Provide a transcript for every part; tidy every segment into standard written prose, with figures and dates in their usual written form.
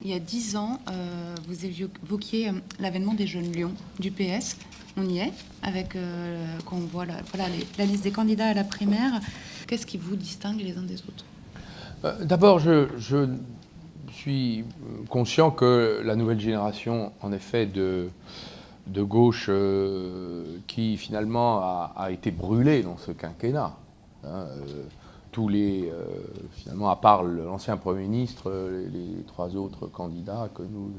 il y a 10 ans, vous évoquiez l'avènement des Jeunes Lions du PS. On y est, avec quand on voit la liste des candidats à la primaire. Qu'est-ce qui vous distingue les uns des autres ? D'abord, je suis conscient que la nouvelle génération, en effet, de gauche qui finalement a été brûlée dans ce quinquennat. Tous les, finalement, à part l'ancien Premier ministre, les trois autres candidats que nous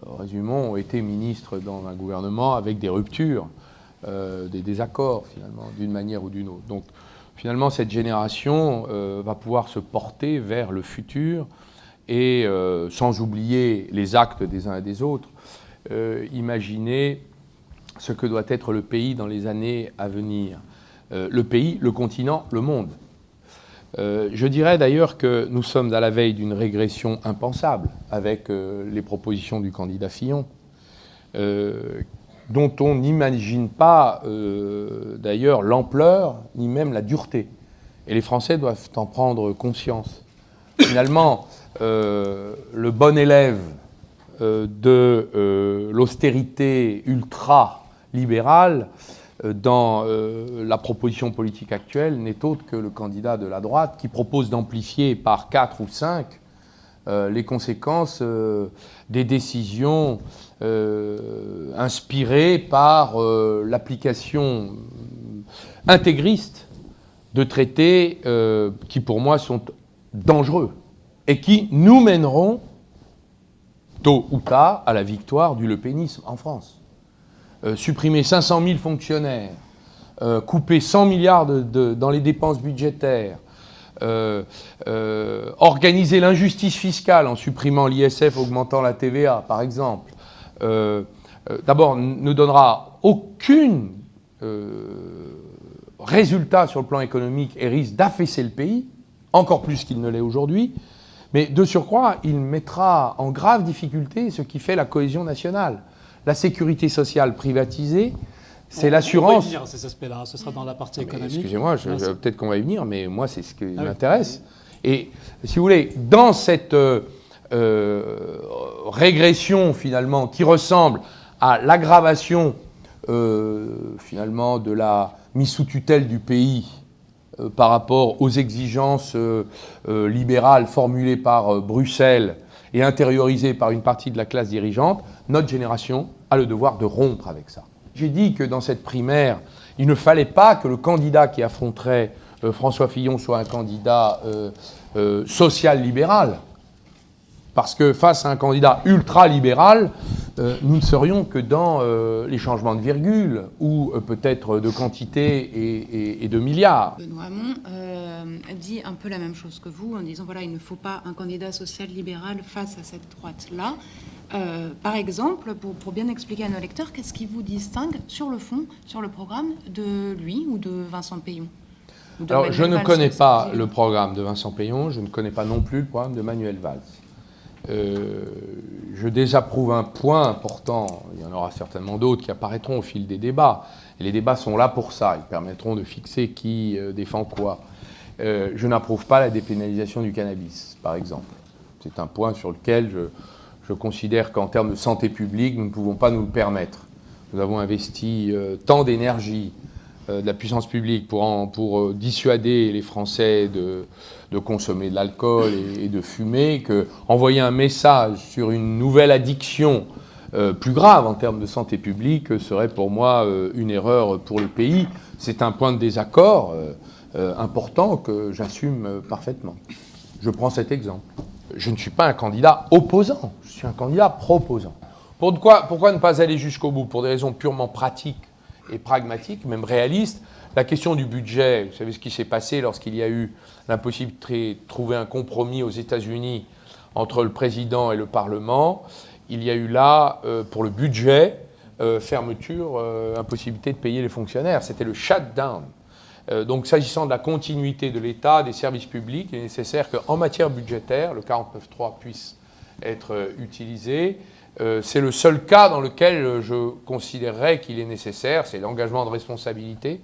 résumons ont été ministres dans un gouvernement avec des ruptures, des désaccords finalement, d'une manière ou d'une autre. Donc finalement, cette génération va pouvoir se porter vers le futur et, sans oublier les actes des uns et des autres, imaginer ce que doit être le pays dans les années à venir. Le pays, le continent, le monde. Je dirais d'ailleurs que nous sommes à la veille d'une régression impensable avec les propositions du candidat Fillon, dont on n'imagine pas d'ailleurs l'ampleur ni même la dureté. Et les Français doivent en prendre conscience. Finalement, le bon élève de l'austérité ultra-libérale dans la proposition politique actuelle n'est autre que le candidat de la droite qui propose d'amplifier par 4 ou 5 les conséquences des décisions inspirées par l'application intégriste de traités qui pour moi sont dangereux et qui nous mèneront tôt ou tard à la victoire du lepénisme en France. Supprimer 500 000 fonctionnaires, couper 100 milliards dans les dépenses budgétaires, organiser l'injustice fiscale en supprimant l'ISF, augmentant la TVA, par exemple, d'abord ne donnera aucun résultat sur le plan économique et risque d'affaisser le pays, encore plus qu'il ne l'est aujourd'hui. Mais de surcroît, il mettra en grave difficulté ce qui fait la cohésion nationale. La sécurité sociale privatisée, c'est l'assurance... On va y venir à ces aspects-là, ce sera dans la partie économique. Excusez-moi, peut-être qu'on va y venir, mais moi, c'est ce qui m'intéresse. Et si vous voulez, dans cette régression, finalement, qui ressemble à l'aggravation, finalement, de la mise sous tutelle du pays par rapport aux exigences libérales formulées par Bruxelles et intériorisées par une partie de la classe dirigeante, notre génération a le devoir de rompre avec ça. J'ai dit que dans cette primaire, il ne fallait pas que le candidat qui affronterait François Fillon soit un candidat social-libéral, parce que face à un candidat ultra-libéral, nous ne serions que dans les changements de virgule ou peut-être de quantité et de milliards. Benoît Hamon dit un peu la même chose que vous en disant voilà, il ne faut pas un candidat social-libéral face à cette droite-là. Par exemple, pour bien expliquer à nos lecteurs, qu'est-ce qui vous distingue sur le fond, sur le programme de lui ou de Vincent Peillon? Alors, je ne connais pas le programme de Vincent Peillon, je ne connais pas non plus le programme de Manuel Valls. Je désapprouve un point important, il y en aura certainement d'autres qui apparaîtront au fil des débats, et les débats sont là pour ça, ils permettront de fixer qui défend quoi. Je n'approuve pas la dépénalisation du cannabis, par exemple. C'est un point sur lequel je considère qu'en termes de santé publique, nous ne pouvons pas nous le permettre. Nous avons investi tant d'énergie de la puissance publique pour dissuader les Français de consommer de l'alcool et de fumer, qu'envoyer un message sur une nouvelle addiction plus grave en termes de santé publique serait pour moi une erreur pour le pays. C'est un point de désaccord important que j'assume parfaitement. Je prends cet exemple. Je ne suis pas un candidat opposant, je suis un candidat proposant. Pourquoi ne pas aller jusqu'au bout? Pour des raisons purement pratiques et pragmatique, même réaliste. La question du budget, vous savez ce qui s'est passé lorsqu'il y a eu l'impossibilité de trouver un compromis aux États-Unis entre le président et le Parlement. Il y a eu là, pour le budget, fermeture, impossibilité de payer les fonctionnaires. C'était le shutdown. Donc s'agissant de la continuité de l'État, des services publics, il est nécessaire qu'en matière budgétaire, le 49.3 puisse être utilisé. C'est le seul cas dans lequel je considérerais qu'il est nécessaire, c'est l'engagement de responsabilité.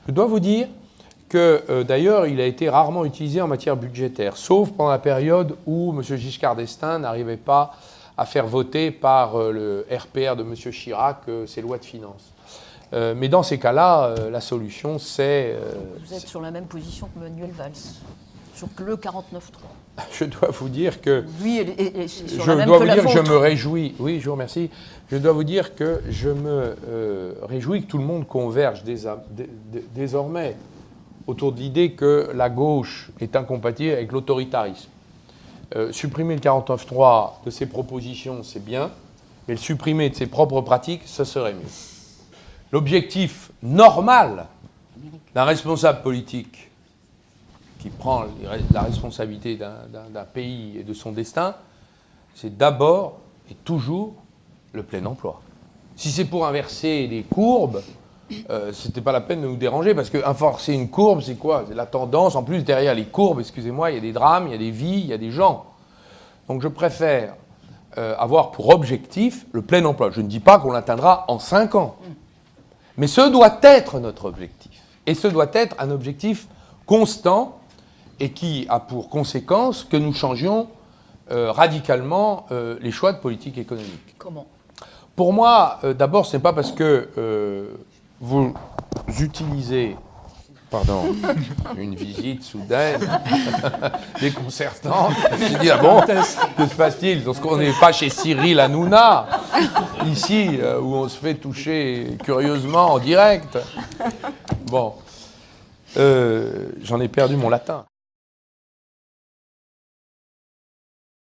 Je dois vous dire que d'ailleurs il a été rarement utilisé en matière budgétaire, sauf pendant la période où M. Giscard d'Estaing n'arrivait pas à faire voter par le RPR de M. Chirac ses lois de finances. Mais dans ces cas-là, la solution, c'est... Vous êtes sur la même position que Manuel Valls, sur le 49.3. Je dois vous dire que... Lui est sur je la même dois que vous la dire que je vôtre. me réjouis. Oui, je vous remercie. Je dois vous dire que je me réjouis que tout le monde converge désormais autour de l'idée que la gauche est incompatible avec l'autoritarisme. Supprimer le 49.3 de ses propositions, c'est bien, mais le supprimer de ses propres pratiques, ce serait mieux. L'objectif normal d'un responsable politique qui prend la responsabilité d'un pays et de son destin, c'est d'abord et toujours le plein emploi. Si c'est pour inverser les courbes, c'était pas la peine de nous déranger, parce qu'inverser une courbe, c'est quoi? C'est la tendance. En plus, derrière les courbes, excusez-moi, il y a des drames, il y a des vies, il y a des gens. Donc je préfère avoir pour objectif le plein emploi. Je ne dis pas qu'on l'atteindra en 5 ans. Mais ce doit être notre objectif. Et ce doit être un objectif constant et qui a pour conséquence que nous changions radicalement les choix de politique économique. Comment? Pour moi, d'abord, ce n'est pas parce que vous utilisez, pardon, une visite soudaine, déconcertante. Je me suis dit, ah bon, que se passe-t-il? Parce qu'on n'est pas chez Cyril Hanouna, ici, où on se fait toucher curieusement en direct. Bon, j'en ai perdu mon latin.